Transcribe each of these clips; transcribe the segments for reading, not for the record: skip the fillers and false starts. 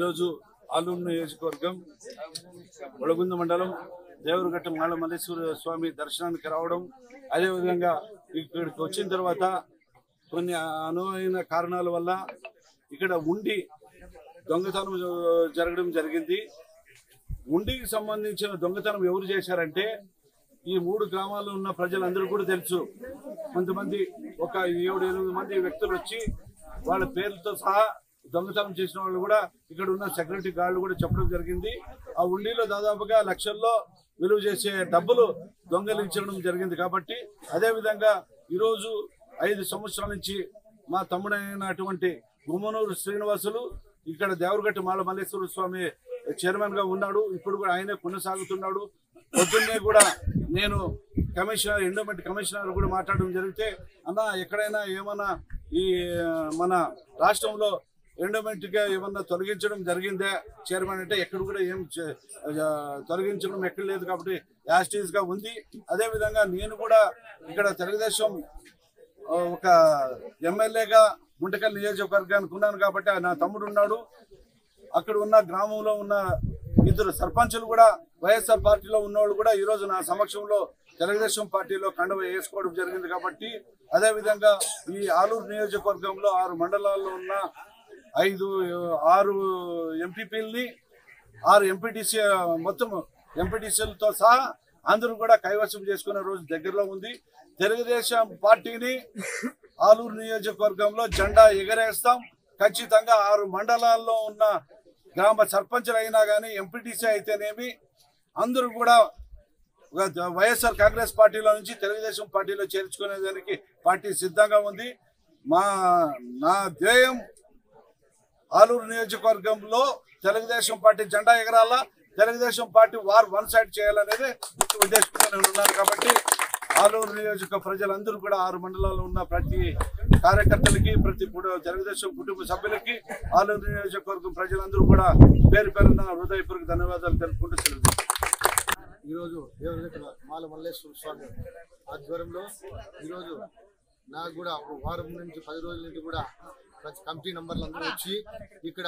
ఈరోజు ఆలూరు నియోజకవర్గం ఒళగుంద మండలం దేవరగట్ట మాల మల్లేశ్వర స్వామి దర్శనానికి రావడం, అదేవిధంగా ఇక్కడికి వచ్చిన తర్వాత కొన్ని అనువైన కారణాల వల్ల ఇక్కడ ఉండి దొంగతనం జరగడం జరిగింది. ఉండికి సంబంధించిన దొంగతనం ఎవరు చేశారంటే ఈ 3 గ్రామాల్లో ఉన్న ప్రజలందరూ కూడా తెలుసు. కొంతమంది ఒక 7-8 మంది వ్యక్తులు వచ్చి వాళ్ళ పేర్లతో సహా దొంగతనం చేసిన వాళ్ళు కూడా ఇక్కడ ఉన్న సెక్యూరిటీ గార్డులు కూడా చెప్పడం జరిగింది. ఆ ఉండిలో దాదాపుగా లక్షల్లో విలువ చేసే డబ్బులు దొంగలించడం జరిగింది. కాబట్టి అదేవిధంగా ఈరోజు 5 సంవత్సరాల నుంచి మా తమ్ముడైనటువంటి గుమ్మనూరు శ్రీనివాసులు ఇక్కడ దేవరగట్ట మాల మల్లేశ్వర స్వామి చైర్మన్ గా ఉన్నాడు. ఇప్పుడు కూడా ఆయనే కొనసాగుతున్నాడు. పొద్దున్నే కూడా నేను కమిషనర్ ఎండోమెంట్ కమిషనర్ కూడా మాట్లాడడం జరిగితే, అన్న ఎక్కడైనా ఏమన్నా ఈ మన రాష్ట్రంలో ఎండోమెంట్ గా ఏమన్నా తొలగించడం జరిగిందే చైర్మన్ అంటే, ఎక్కడ కూడా ఏం తొలగించడం ఎక్కడ లేదు కాబట్టి యాస్టీస్ గా ఉంది. అదే విధంగా నేను కూడా ఇక్కడ తెలుగుదేశం ఒక ఎమ్మెల్యేగా గుంటకల్ నియోజకవర్గానికి ఉన్నాను కాబట్టి నా తమ్ముడు ఉన్నాడు. అక్కడ ఉన్న గ్రామంలో ఉన్న 2 సర్పంచులు కూడా వైఎస్ఆర్ పార్టీలో ఉన్నవాళ్ళు కూడా ఈరోజు నా సమక్షంలో తెలుగుదేశం పార్టీలో కండువ వేసుకోవడం జరిగింది. కాబట్టి అదేవిధంగా ఈ ఆలూరు నియోజకవర్గంలో 6 మండలాల్లో ఉన్న 6 ఎంపీపీలని 6 ఎంపీటీసీ మొత్తం ఎంపీటీసీలతో సహా అందరూ కూడా కైవసం చేసుకునే రోజు దగ్గరలో ఉంది. తెలుగుదేశం పార్టీని ఆలూరు నియోజకవర్గంలో జెండా ఎగరేస్తాం. ఖచ్చితంగా 6 మండలాల్లో ఉన్న గ్రామ సర్పంచులు అయినా కానీ ఎంపీటీసీ అయితేనేమి అందరూ కూడా వైఎస్ఆర్ కాంగ్రెస్ పార్టీలో నుంచి తెలుగుదేశం పార్టీలో చేర్చుకునేదానికి పార్టీ సిద్ధంగా ఉంది. నా ధ్యేయం ఆలూరు నియోజకవర్గంలో తెలుగుదేశం పార్టీ జెండా ఎగరాలా, Telugudesam party war one side చేయాలనేది ఉద్దేశంతో నేను ఉన్నాను. కాబట్టి ఆలూరు నియోజక ప్రజలందరూ కూడా 6 మండలాల్లో ఉన్న ప్రతి కార్యకర్తలకి, ప్రతి తెలుగుదేశం కుటుంబ సభ్యులకి, ఆలూరు నియోజకవర్గం ప్రజలందరూ కూడా పేరు పేరున హృదయపూర్వక ధన్యవాదాలు తెలుపుకుంటూ సెలవు. ఈరోజు దేవరగట్ట మాల మల్లేశ్వర స్వామి ఆధ్వర్యంలో ఈరోజు నాకు కూడా ఒక వారం నుంచి 10 రోజుల నుంచి కూడా ప్రతి కమిటీ నంబర్లు అందరూ వచ్చి ఇక్కడ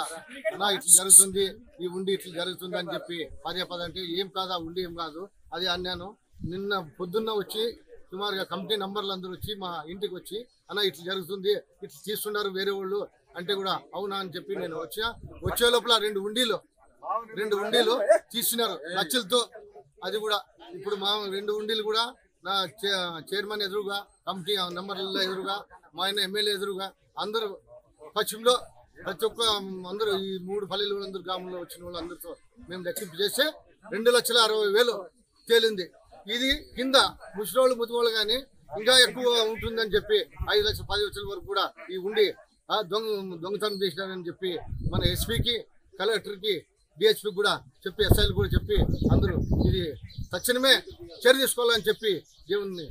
అలా ఇట్లా జరుగుతుంది, ఈ ఉండి ఇట్లా జరుగుతుంది అని చెప్పి పదే అంటే ఏం కాదా ఉండి ఏం కాదు అది అన్నాను. నిన్న పొద్దున్న వచ్చి సుమారుగా కమిటీ నంబర్లు అందరూ వచ్చి మా ఇంటికి వచ్చి అలా ఇట్లా జరుగుతుంది, ఇట్లా తీస్తున్నారు వేరే వాళ్ళు అంటే కూడా అవునా అని చెప్పి నేను వచ్చే లోపల 2 ఉండిలు తీస్తున్నారు లక్షలతో. అది కూడా ఇప్పుడు మా 2 ఉండిలు కూడా నా చైర్మన్ ఎదురుగా, కమిటీ నంబర్ల ఎదురుగా, మా ఆయన ఎమ్మెల్యే ఎదురుగా అందరూ పశ్చిమలో ప్రతి ఒక్క అందరూ ఈ 3 పల్లెలు అందరూ గ్రామంలో వచ్చిన వాళ్ళు అందరితో మేము లెక్కింపు చేస్తే 2,60,000 తేలింది. ఇది కింద ముసలోళ్ళు ముతుకోళ్ళు కానీ ఇంకా ఎక్కువ ఉంటుందని చెప్పి 5 లక్షలు 10 లక్షల వరకు కూడా ఈ ఉండి దొంగతనం చేసినారని చెప్పి మన ఎస్పీకి, కలెక్టర్కి, డిహెచ్పి కూడా చెప్పి, ఎస్ఐలు కూడా చెప్పి అందరూ ఇది తక్షణమే చర్య తీసుకోవాలని చెప్పి దేవుణ్ణి